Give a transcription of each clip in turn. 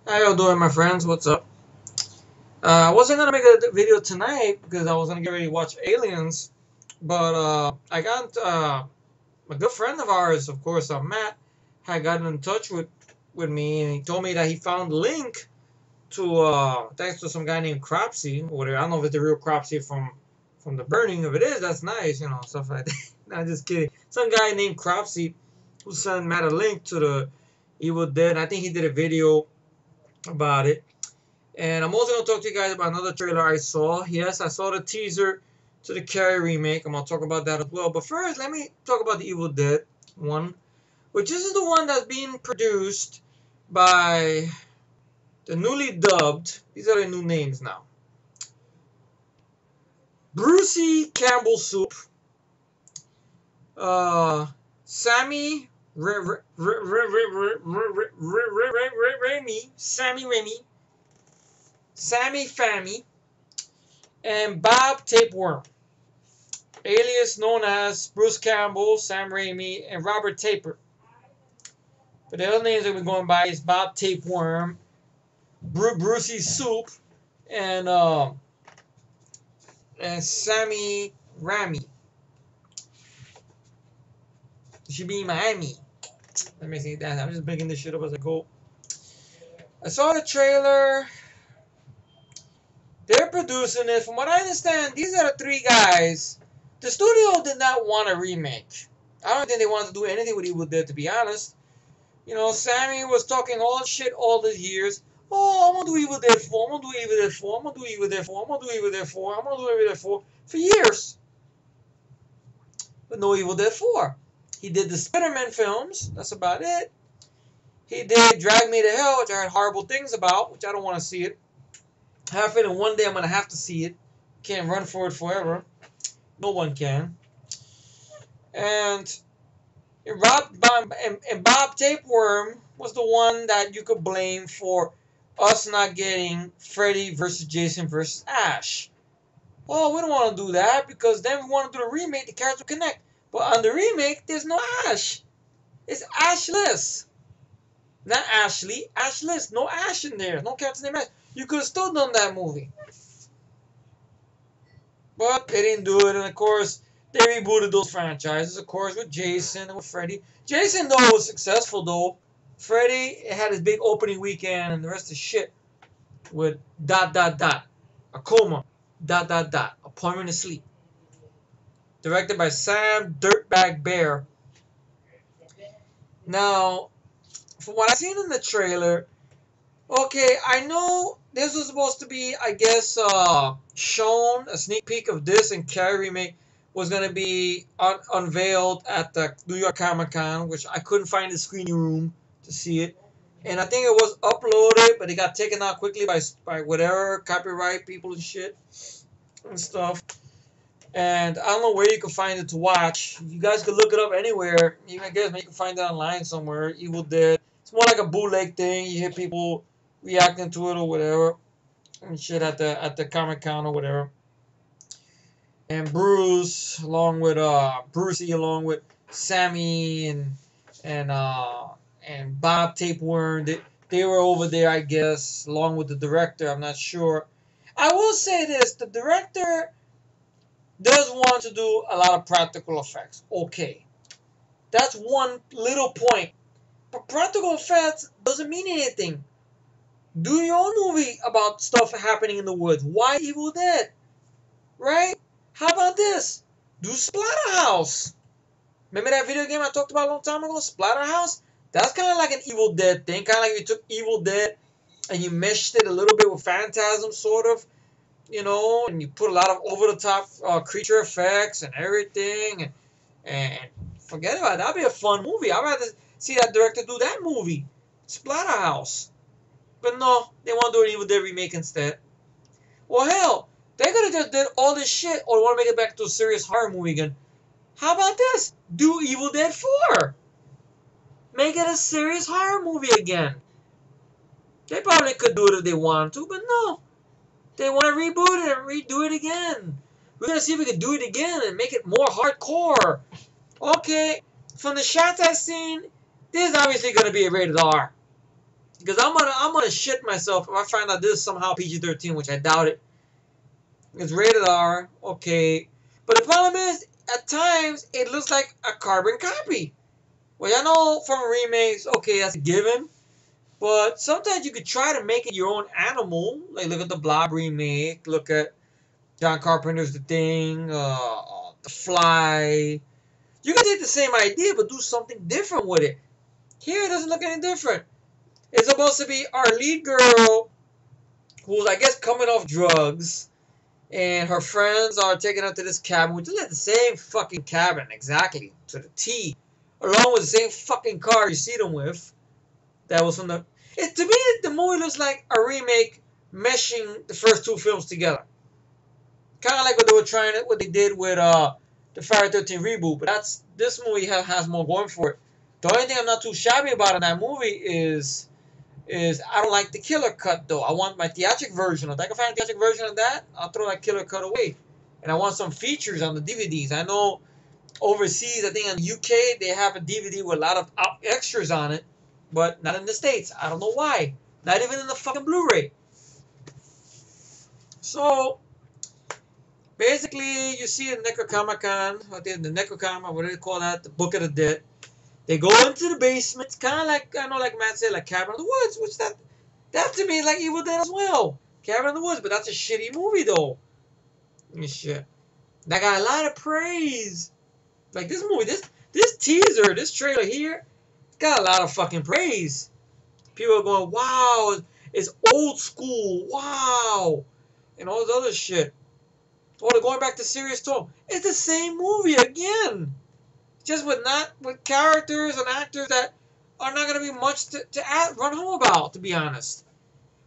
How y'all doing, my friends? What's up? I wasn't gonna make a video tonight because I was gonna get ready to watch Aliens, but I got a good friend of ours, of course, Matt, had gotten in touch with me, and he told me that he found a link to thanks to some guy named Cropsy, or whatever. I don't know if it's the real Cropsy from the burning. If it is, that's nice, stuff like that. No, just kidding. Some guy named Cropsy who sent Matt a link to the Evil Dead. I think he did a video about it. And I'm also going to talk to you guys about another trailer I saw. Yes, I saw the teaser to the Carrie remake. I'm going to talk about that as well. But first, let me talk about the Evil Dead one, which this is the one that's being produced by the newly dubbed, these are the new names now, Brucey Campbell Soup, Sammy Sammy Fammy, and Bob Tapeworm, alias known as Bruce Campbell, Sam Raimi, and Robert Taper. But the other names that we're going by is Bob Tapeworm, Brucey Soup, and Sammy Rami. It should be Miami. Let me see that. I'm just making this shit up as I go. I saw the trailer. They're producing it. From what I understand, these are the three guys. The studio did not want a remake. I don't think they wanted to do anything with Evil Dead, to be honest. Sammy was talking all shit all these years. Oh, I'm going to do Evil Dead 4. I'm going to do Evil Dead 4. I'm going to do Evil Dead 4. I'm going to do Evil Dead 4. I'm going to do Evil Dead 4. For years. But no Evil Dead 4. He did the Spider-Man films. That's about it. He did Drag Me to Hell, which I heard horrible things about, which I don't want to see it. I have a feeling one day I'm going to have to see it. Can't run for it forever. No one can. And Bob Tapeworm was the one that you could blame for us not getting Freddy versus Jason versus Ash. Well, we don't want to do that because then we want to do the remake, the characters will connect. But on the remake, there's no Ash. It's Ashless. Not Ashley, Ashless. No Ash in there. No character named Ash. You could have still done that movie. But they didn't do it, and of course, they rebooted those franchises, of course, with Jason and with Freddy. Jason, though, was successful, though. Freddy had his big opening weekend, and the rest of shit with ... a coma, ... appointment to sleep. Directed by Sam Dirtbag Bear. Now, from what I've seen in the trailer, okay, I know this was supposed to be, I guess, shown, a sneak peek of this, and Carrie Remake was going to be unveiled at the New York Comic Con, which I couldn't find the screening room to see it. And I think it was uploaded, but it got taken out quickly by whatever, copyright people and shit and stuff. And I don't know where you can find it to watch. You guys could look it up anywhere. I guess maybe you can find it online somewhere. Evil Dead. It's more like a bootleg thing. You hear people reacting to it or whatever and shit at the Comic Con or whatever. And Bruce, along with Brucey, along with Sammy and Bob Tapeworm, they were over there, I guess, along with the director. I'm not sure. I will say this: the director does want to do a lot of practical effects. Okay, that's one little point. But practical effects doesn't mean anything. Do your own movie about stuff happening in the woods. Why Evil Dead? Right? How about this? Do Splatterhouse. Remember that video game I talked about a long time ago? Splatterhouse? That's kind of like an Evil Dead thing. Kind of like you took Evil Dead and you meshed it a little bit with Phantasm, sort of. And you put a lot of over-the-top creature effects and everything. And forget about it. That'd be a fun movie. I'd rather see that director do that movie. Splatterhouse. But no, they want to do an Evil Dead remake instead. Well, hell, they could have just did all this shit or want to make it back to a serious horror movie again. How about this? Do Evil Dead 4. Make it a serious horror movie again. They probably could do it if they wanted to, but no. They want to reboot it and redo it again. We're going to see if we can do it again and make it more hardcore. Okay, from the shots I've seen, this is obviously going to be a rated R. Because I'm gonna shit myself if I find out this is somehow PG-13, which I doubt it. It's rated R, okay. But the problem is, at times it looks like a carbon copy. Well, I know from remakes, okay, that's a given. But sometimes you could try to make it your own animal. Like look at the Blob remake. Look at John Carpenter's The Thing, The Fly. You can take the same idea but do something different with it. Here it doesn't look any different. It's supposed to be our lead girl who's, I guess, coming off drugs, and her friends are taking her to this cabin, which is like the same fucking cabin, exactly, to the T, along with the same fucking car you see them with. That was from the. To me, the movie looks like a remake meshing the first two films together. Kind of like what they were trying, what they did with the Friday 13 reboot. But this movie has more going for it. The only thing I'm not too shabby about in that movie is I don't like the killer cut though. I want my theatric version. If I can find a theatric version of that, I'll throw that killer cut away. And I want some features on the DVDs. I know overseas, I think in the UK, they have a DVD with a lot of extras on it, but not in the States. I don't know why. Not even in the fucking Blu-ray. So basically, you see the Necronomicon, or the Necronomicon, what do they call that? The Book of the Dead. They go into the basement. It's kind of like, I know, like Matt said, like Cabin in the Woods, which that to me is like Evil Dead as well. Cabin in the Woods, but that's a shitty movie though. And shit. That got a lot of praise. Like this movie, this teaser, this trailer here, got a lot of fucking praise. People are going, wow, it's old school, wow, and all this other shit. Oh, they're going back to serious tone. It's the same movie again, just with characters and actors that are not gonna be much to run home about, to be honest.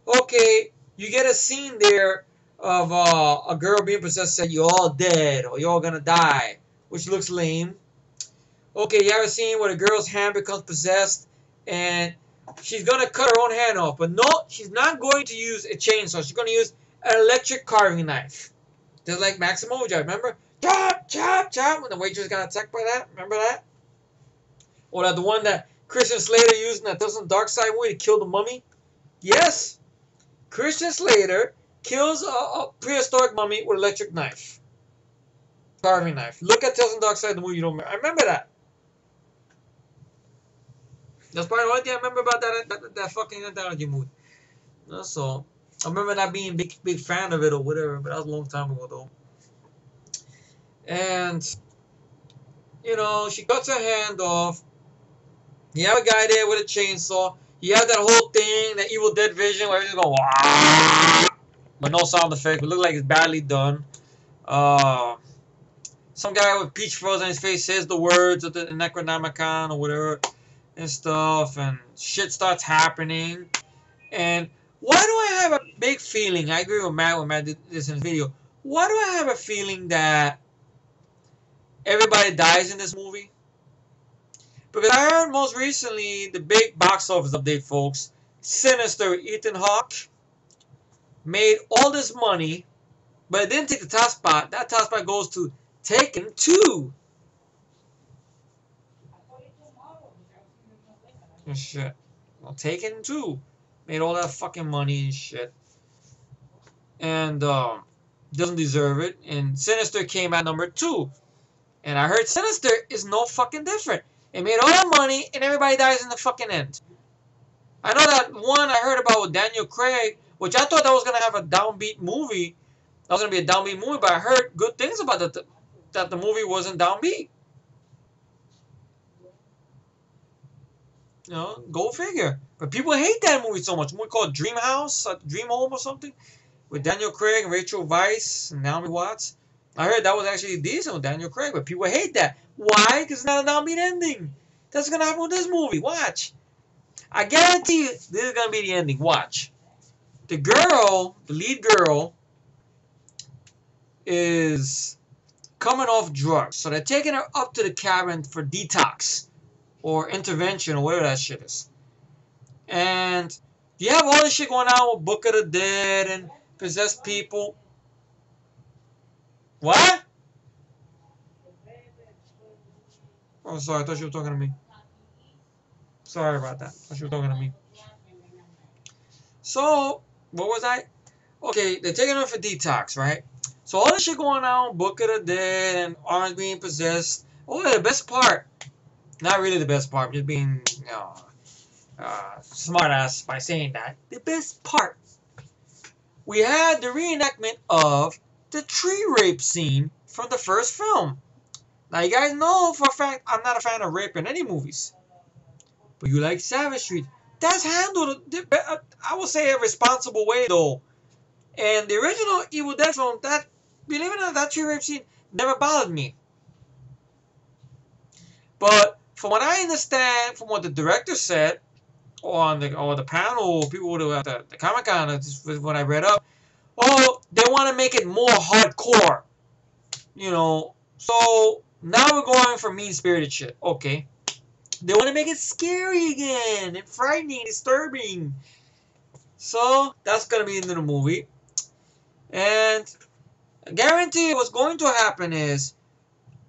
Okay, you get a scene there of a girl being possessed, said you're all dead or you're all gonna die, which looks lame. Okay, you have a scene where the girl's hand becomes possessed and she's gonna cut her own hand off, but no, she's not going to use a chainsaw. She's gonna use an electric carving knife. Just like Maximo Joe, remember? Chop, chop, chop. When the waitress got attacked by that, remember that? Or that the one that Christian Slater used in that Doesn't Dark Side movie to kill the mummy? Yes, Christian Slater kills a prehistoric mummy with an electric knife, carving knife. Look at Tales from Dark Side, the movie you don't remember. I remember that. That's probably the only thing I remember about that fucking anthology movie. That's all. I remember not being big fan of it or whatever, but that was a long time ago though. And she cuts her hand off. You have a guy there with a chainsaw. You have that whole thing, that Evil Dead vision where he's going, Wah! But no sound effect. It look like it's badly done. Some guy with peach fuzz on his face says the words of the Necronomicon or whatever and stuff, and shit starts happening. And why do I have a big feeling? I agree with Matt when Matt did this in his video. Why do I have a feeling that everybody dies in this movie? Because I heard most recently the big box office update, folks. Sinister Ethan Hawke made all this money, but it didn't take the top spot. That top spot goes to Taken 2. And shit. Well, Taken 2 made all that fucking money and shit. And doesn't deserve it. And Sinister came at number 2. And I heard Sinister is no fucking different. It made all that money and everybody dies in the fucking end. I know that one I heard about with Daniel Craig, which I thought that was going to have a downbeat movie. That was going to be a downbeat movie, but I heard good things about it, that the movie wasn't downbeat. Go figure. But people hate that movie so much. A movie called Dream House, Dream Home or something, with Daniel Craig, Rachel Weisz, and Naomi Watts. I heard that was actually decent with Daniel Craig, but people hate that. Why? Because it's not a downbeat ending. That's going to happen with this movie. Watch. I guarantee you, this is going to be the ending. Watch. The girl, the lead girl, is coming off drugs. So they're taking her up to the cabin for detox or intervention or whatever that shit is. And you have all this shit going on with Book of the Dead and possessed people. What? Oh, sorry. I thought you were talking to me. Sorry about that. I thought you were talking to me. So, what was I? Okay, they're taking her for detox, right? So all this shit going on, Book of the Dead, and Orange being possessed. Oh, yeah, the best part. Not really the best part, just being, smart ass by saying that. The best part. We had the reenactment of the tree rape scene from the first film. Now, you guys know for a fact I'm not a fan of rape in any movies. But you like Savage Street. That's handled, I would say, a responsible way, though. And the original Evil Dead film, that, believe it or not, that tree rape scene never bothered me. But from what I understand, from what the director said, or the panel, people who at the Comic Con, what I read up, oh, they want to make it more hardcore, So now we're going for mean spirited shit. Okay, they want to make it scary again and frightening, disturbing. So that's gonna be in the movie, and I guarantee what's going to happen is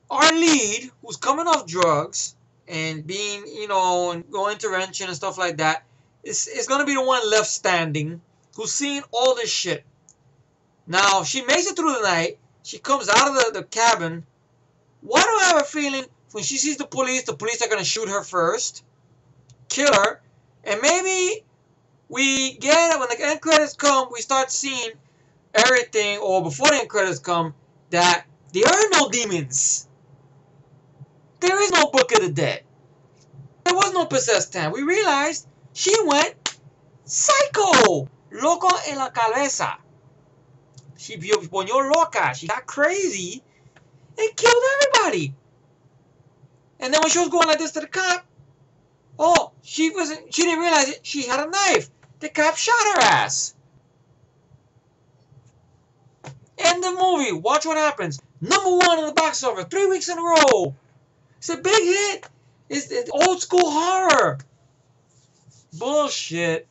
our lead, who's coming off drugs and being, and going to intervention and stuff like that, is going to be the one left standing who's seen all this shit. Now, she makes it through the night. She comes out of the cabin. Why do I have a feeling when she sees the police are going to shoot her first, kill her, and maybe when the end credits come, we start seeing everything, or before the end credits come, that there are no demons. There is no Book of the Dead. There was no possessed town. We realized she went psycho. Loco en la cabeza. She ponió loca. She got crazy and killed everybody. And then when she was going like this to the cop, she didn't realize it. She had a knife. The cop shot her ass. End the movie. Watch what happens. #1 in the box office 3 weeks in a row. It's a big hit. It's old school horror. Bullshit.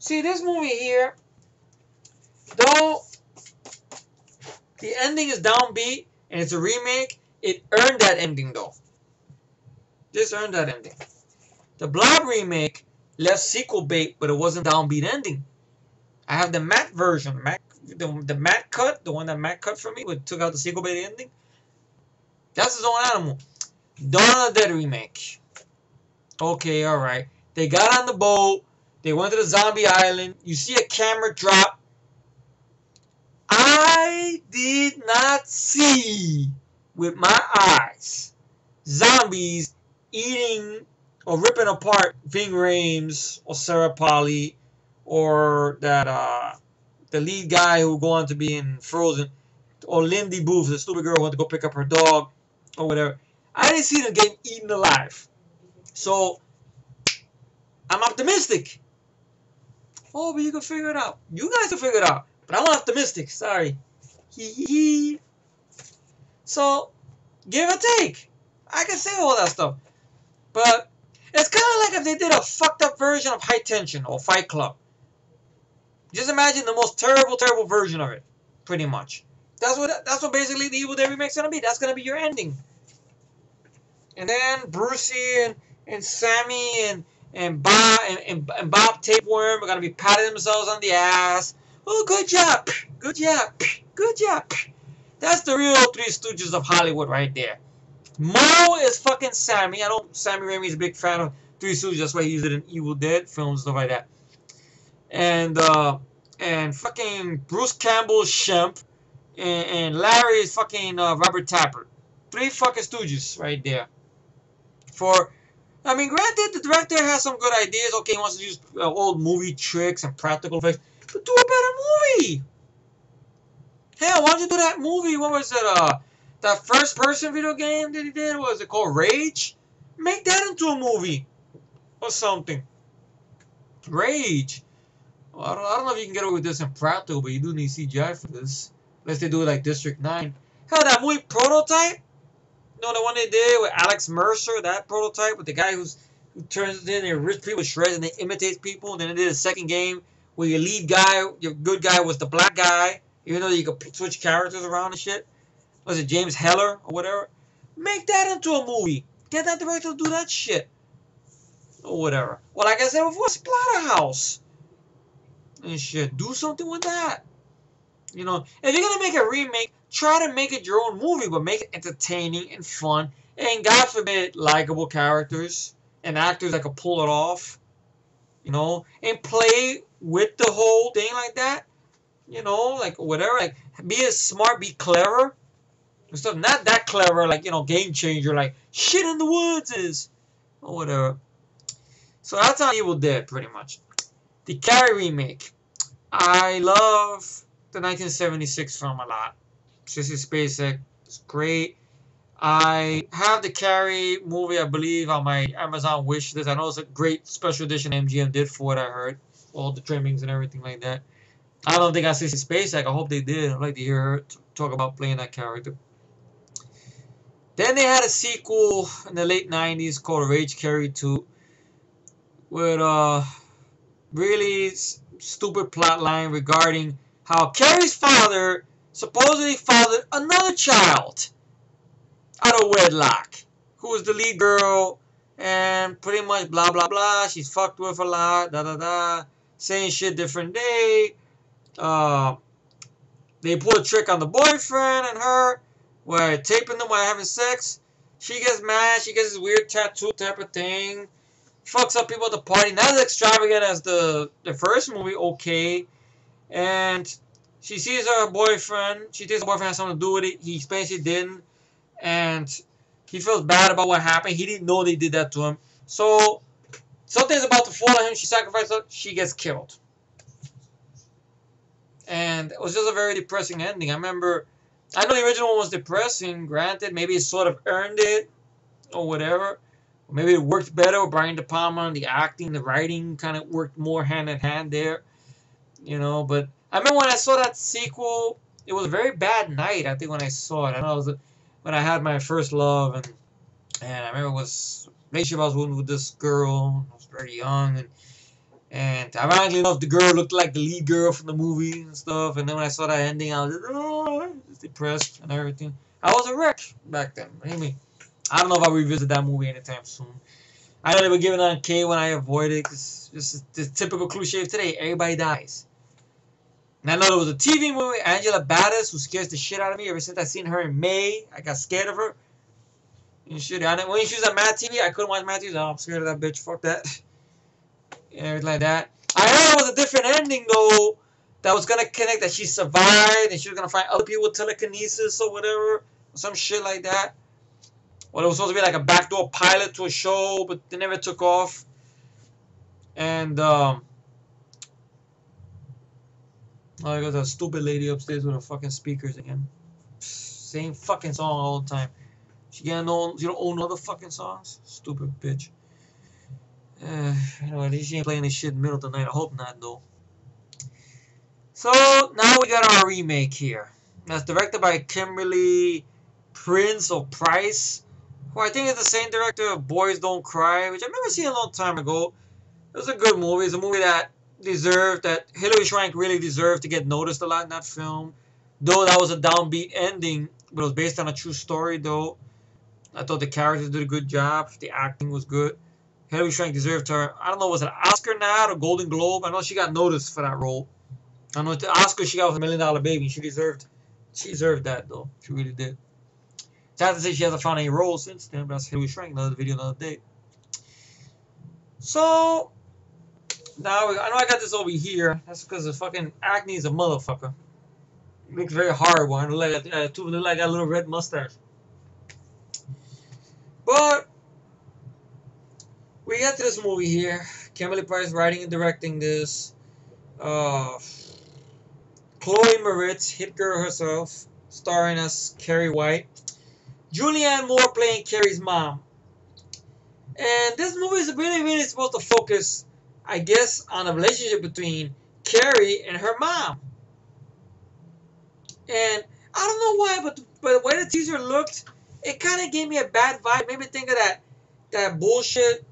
See, this movie here, though the ending is downbeat and it's a remake, it earned that ending, though. This earned that ending. The Blob remake left sequel bait, but it wasn't downbeat ending. I have the Matt version. The Matt cut, the one that Matt cut for me, but took out the sequel bait ending. That's his own animal. Dawn of the Dead remake. Okay, alright. They got on the boat. They went to the zombie island. You see a camera drop. I did not see with my eyes zombies eating or ripping apart Ving Rhames or Sarah Polly or that the lead guy who go on to be in Frozen, or Lindy Booth, the stupid girl who went to go pick up her dog or whatever. I didn't see them getting eaten alive. So I'm optimistic. Oh, but you can figure it out. You guys can figure it out. But I'm optimistic. Sorry. So, give or take. I can say all that stuff. But it's kind of like if they did a fucked up version of High Tension or Fight Club. Just imagine the most terrible, terrible version of it. Pretty much. That's what basically the Evil Dead remake's gonna be. That's gonna be your ending. And then Brucey and Sammy and Bob Tapeworm are gonna be patting themselves on the ass. Oh, good job, good job, good job. That's the real Three Stooges of Hollywood right there. Mo is fucking Sammy. I know Sammy Raimi is a big fan of Three Stooges. That's why he used it in Evil Dead films, stuff like that. And fucking Bruce Campbell Shemp, and Larry is fucking Robert Tapper. 3 fucking Stooges right there. Granted, the director has some good ideas. Okay, he wants to use old movie tricks and practical effects, but do a better movie. Hell, why don't you do that movie? What was it? That first-person video game that he did? What was it called? Rage? Make that into a movie or something. Rage. Well, I don't know if you can get away with this in practical, but you do need CGI for this. Unless they do it like District 9. Hell, that movie Prototype? The one they did with Alex Mercer, that Prototype, with the guy who turns in and rips people with shreds and they imitates people. And then they did a second game where your lead guy, your good guy, was the black guy, even though you could switch characters around and shit. Was it James Heller or whatever? Make that into a movie. Get that director to do that shit. Or whatever. Well, like I said before, Splatterhouse. and shit. Do something with that. You know, if you're gonna make a remake, try to make it your own movie, but make it entertaining and fun, and God forbid, likable characters and actors that can pull it off. You know, and play with the whole thing like that. You know, like whatever. Like be as smart, be clever. And stuff. Not that clever, like, game changer, like shit in the woods is or whatever. So that's on Evil Dead, pretty much. The Carrie remake. I love the 1976 film a lot. Sissy Spacek is great. I have the Carrie movie, I believe, on my Amazon wish list. I know it's a great special edition MGM did for it, I heard. All the trimmings and everything like that. I don't think I see Spacek. I hope they did. I'd like to hear her talk about playing that character. Then they had a sequel in the late 90s called Rage Carrie 2 with a really stupid plot line regarding how Carrie's father supposedly fathered another child out of wedlock, who was the lead girl, and pretty much blah blah blah. She's fucked with a lot, da da da, saying shit different day. They pull a trick on the boyfriend and her, where taping them while having sex. She gets mad. She gets this weird tattoo type of thing. Fucks up people at the party. Not as extravagant as the first movie, okay. And she sees her boyfriend. She thinks her boyfriend has something to do with it. He basically didn't. And he feels bad about what happened. He didn't know they did that to him. So something's about to fall on him. She sacrifices her. She gets killed. And it was just a very depressing ending. I remember, I know the original one was depressing, granted. Maybe it sort of earned it or whatever. Maybe it worked better with Brian De Palma, and the acting, the writing kind of worked more hand in hand there. But I remember when I saw that sequel, it was a very bad night, I think, when I saw it. I know it was when I had my first love, and I remember it was relationship I was with this girl. I was very young, and ironically enough, the girl looked like the lead girl from the movie and stuff. And then when I saw that ending, I was like, oh, depressed and everything. I was a wreck back then. I don't know if I'll revisit that movie anytime soon. I know they were giving it on K when I avoided it. Cause it's the typical cliche of today. Everybody dies. And I know there was a TV movie, Angela Battis, who scares the shit out of me. Ever since I seen her in May, I got scared of her. And shit. When she was at Mad TV, I couldn't watch Mad TV. Oh, I'm scared of that bitch. Fuck that. And everything like that. I heard it was a different ending, though, that was going to connect, that she survived, and she was going to find other people with telekinesis or whatever. Or some shit like that. Well, it was supposed to be like a backdoor pilot to a show, but they never took off. And, oh, there goes that stupid lady upstairs with her fucking speakers again. Same fucking song all the time. You don't own other fucking songs? Stupid bitch. Anyway, she ain't playing this shit in the middle of the night. I hope not, though. So, now we got our remake here. That's directed by Kimberly Prince or Price, who I think is the same director of Boys Don't Cry, which I remember seeing a long time ago. It was a good movie. It's a movie that Hilary Swank really deserved to get noticed a lot in that film. Though that was a downbeat ending, but it was based on a true story, though. I thought the characters did a good job. The acting was good. Hilary Swank deserved her, I don't know, was it an Oscar nod or Golden Globe? I know she got noticed for that role. I know the Oscar she got was $1 Million Baby. She deserved that, though. She really did. Sad to say she hasn't found any roles since then, but that's Hilary Swank. Another video, another day. So, now I know I got this over here. That's because the fucking acne is a motherfucker. It looks very horrible. I look like I got a little red mustache. But we got to this movie here. Kimberly Price writing and directing this. Chloe Moritz, hit girl herself, starring as Carrie White. Julianne Moore playing Carrie's mom. And this movie is really, really supposed to focus, I guess, on the relationship between Carrie and her mom. And I don't know why, but the way the teaser looked, it kind of gave me a bad vibe. Made me think of that bullshit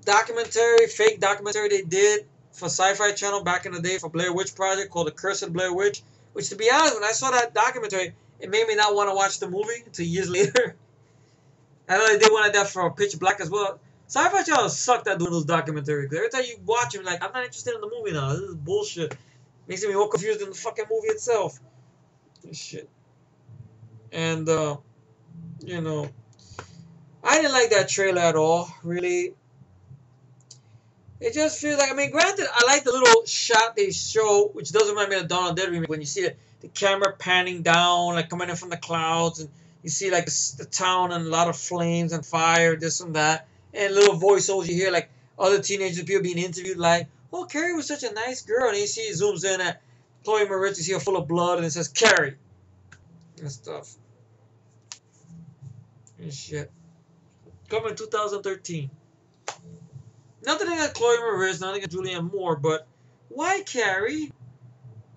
fake documentary they did for Sci-Fi Channel back in the day for Blair Witch Project called The Cursed Blair Witch. Which, to be honest, when I saw that documentary, it made me not want to watch the movie until years later. I know they did one of that for Pitch Black as well. Sci-Fi Channel sucked at doing those documentaries. Every time you watch them, you're like, I'm not interested in the movie now. This is bullshit. Makes me more confused than the fucking movie itself. Shit. And you know, I didn't like that trailer at all. Really, it just feels like. I mean, granted, I like the little shot they show, which does remind me of Dawn of the Dead remake when you see the camera panning down, like coming in from the clouds, and you see like the town and a lot of flames and fire, this and that, and little voiceovers you hear like other teenagers, people being interviewed, like, "Oh, Carrie was such a nice girl," and you see it zooms in at Chloe Moretz, you see her full of blood, and it says Carrie and stuff and shit. Coming in 2013. Nothing against Chloe Moretz, nothing against Julianne Moore, but why Carrie?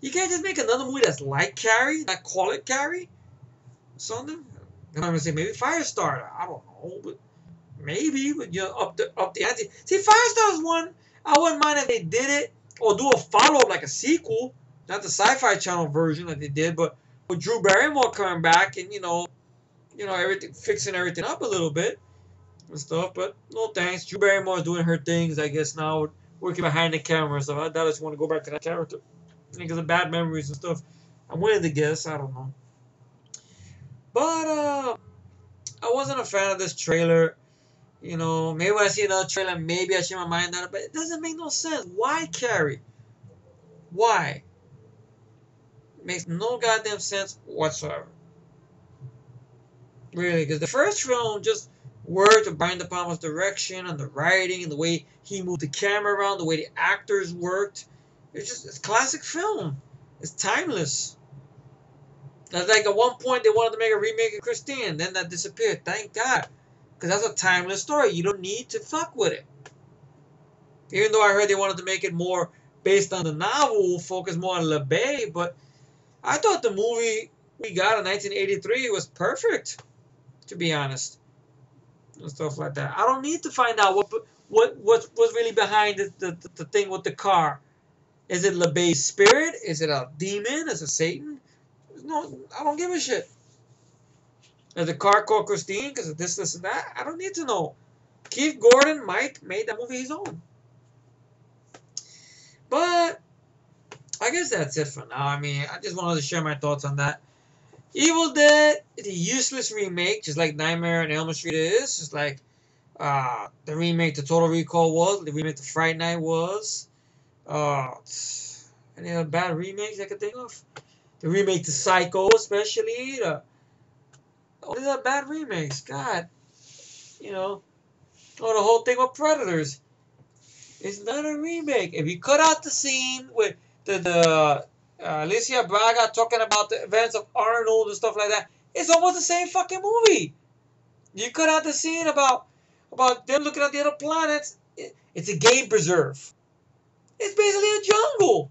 You can't just make another movie that's like Carrie, not call it Carrie. Something. I'm gonna say maybe Firestarter. I don't know, but maybe. But you know, up the ante. See, Firestarter's one I wouldn't mind if they did it or do a follow up like a sequel, not the Sci-Fi Channel version that they did, but with Drew Barrymore coming back and everything fixing everything up a little bit and stuff. But no thanks. Drew Barrymore's doing her things, I guess now, working behind the camera and stuff. I doubt I just want to go back to that character because of bad memories and stuff. I'm willing to guess. I don't know. But I wasn't a fan of this trailer. Maybe when I see another trailer, maybe I change my mind on it. But it doesn't make no sense. Why Carrie? Why? It makes no goddamn sense whatsoever. Really, because the first film just worked with Brian De Palma's direction and the writing and the way he moved the camera around, the way the actors worked. It's classic film. It's timeless. That's like at one point they wanted to make a remake of Christine, then that disappeared. Thank God, because that's a timeless story. You don't need to fuck with it. Even though I heard they wanted to make it more based on the novel, focus more on LeBay, but I thought the movie we got in 1983 was perfect, to be honest, and stuff like that. I don't need to find out what's really behind the thing with the car. Is it LeBay's spirit? Is it a demon? Is it Satan? No, I don't give a shit. Is the car called Christine because of this, and that? I don't need to know. Keith Gordon, Mike, made that movie his own. But I guess that's it for now. I mean, I just wanted to share my thoughts on that. Evil Dead, the useless remake, just like Nightmare on Elm Street is, just like the remake to Total Recall was, the remake to Fright Night was. Any other bad remakes I could think of? The remake to Psycho, especially. All these are bad remakes. God, oh, the whole thing with Predators. It's not a remake. If you cut out the scene with the Alicia Braga talking about the events of Arnold and stuff like that, it's almost the same fucking movie. You cut out the scene about them looking at the other planets. It's a game preserve. It's basically a jungle.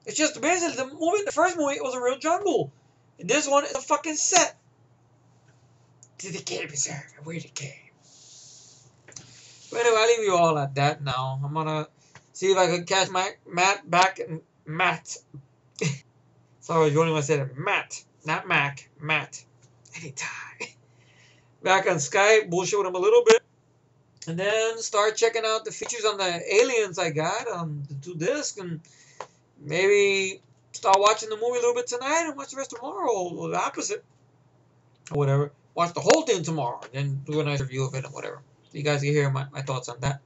It's just basically the first movie was a real jungle. And this one is a fucking set. To the game preserve. Where the game? But anyway, I'll leave you all at that now. I'm gonna see if I can catch Matt back. Matt. Sorry, you only want to say that. Matt. Not Mac. Matt. Anytime. Back on Skype, bullshit with him a little bit. And then start checking out the features on the aliens I got on the 2 discs. And maybe start watching the movie a little bit tonight and watch the rest tomorrow. Or the opposite. Or whatever. Watch the whole thing tomorrow. And then do a nice review of it and whatever. So you guys can hear my thoughts on that.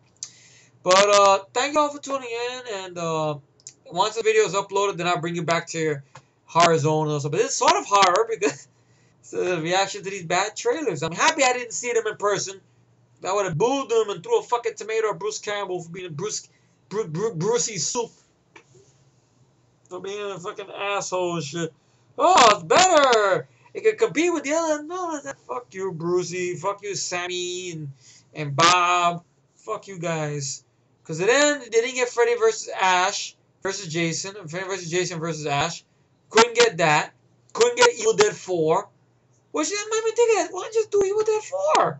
But thank you all for tuning in. And once the video is uploaded, then I'll bring you back to your horror zone or something. But it's sort of horror because it's a reaction to these bad trailers. I'm happy I didn't see them in person. I would have booed them and threw a fucking tomato at Bruce Campbell for being a Brucey soup. For being a fucking asshole and shit. Oh, it's better. It could compete with the other. No, fuck you, Brucey. Fuck you, Sammy and Bob. Fuck you guys. Because then they didn't get Freddy versus Ash versus Jason. Freddy versus Jason versus Ash. Couldn't get that. Couldn't get Evil Dead 4. Which made me think, why don't you just do Evil Dead 4?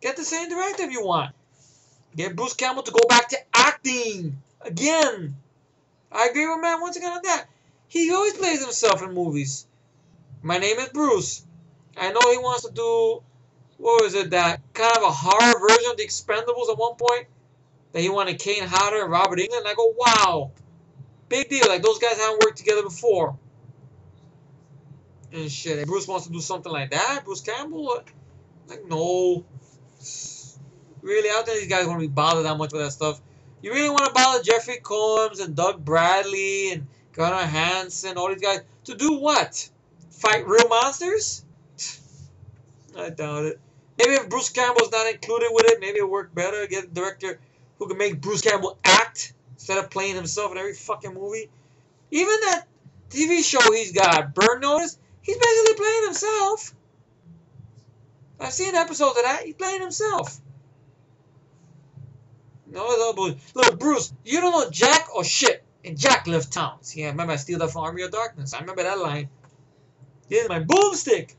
Get the same director if you want. Get Bruce Campbell to go back to acting again. I agree with Matt once again on that. He always plays himself in movies. My name is Bruce. I know he wants to do, what was it, that kind of a horror version of The Expendables at one point. That he wanted Kane Hodder and Robert Englund. And I go, wow. Big deal. Like, those guys haven't worked together before. And shit. If Bruce wants to do something like that, Bruce Campbell, like, no. Really, I don't think these guys want to be bothered that much with that stuff. You really want to bother Jeffrey Combs and Doug Bradley and Gunnar Hansen, all these guys, to do what? Fight real monsters? I doubt it. Maybe if Bruce Campbell's not included with it, maybe it'll work better. Get a director who can make Bruce Campbell act instead of playing himself in every fucking movie. Even that TV show he's got, Burn Notice, he's basically playing himself. I've seen episodes of that. He's playing himself. No, it's all bullshit. Look, Bruce, you don't know Jack or shit. And Jack left town. See, I remember I steal that from Army of Darkness. I remember that line. Here's my boomstick.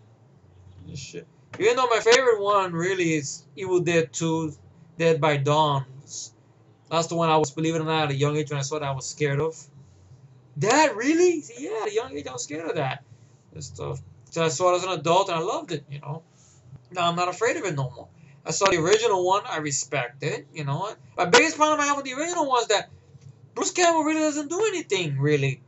Shit. Even though my favorite one really is Evil Dead 2, Dead by Dawn. That's the one I was, believe it or not, at a young age when I saw that I was scared of. That really? Yeah, at a young age I was scared of that. This stuff. So I saw it as an adult and I loved it, you know. Now I'm not afraid of it no more. I saw the original one, I respect it, you know. My biggest problem I have with the original one is that Bruce Campbell really doesn't do anything, really.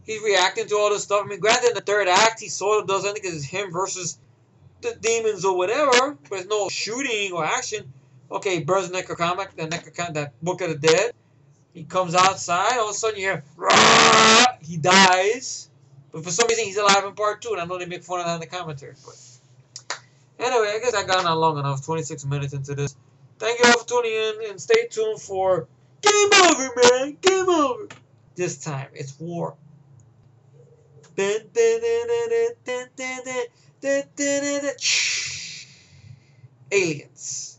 He's reacting to all this stuff. I mean, granted, in the third act, he sort of does anything because it's him versus the demons or whatever, but there's no shooting or action. Okay, he burns the Necrocomic, that Book of the Dead. He comes outside, all of a sudden you hear, Rah! He dies. But for some reason, he's alive in part 2, and I know they make fun of that in the commentary. But anyway, I guess I got on long enough, 26 minutes into this. Thank you all for tuning in, and stay tuned for Game Over, man! Game Over! This time, it's war. Aliens.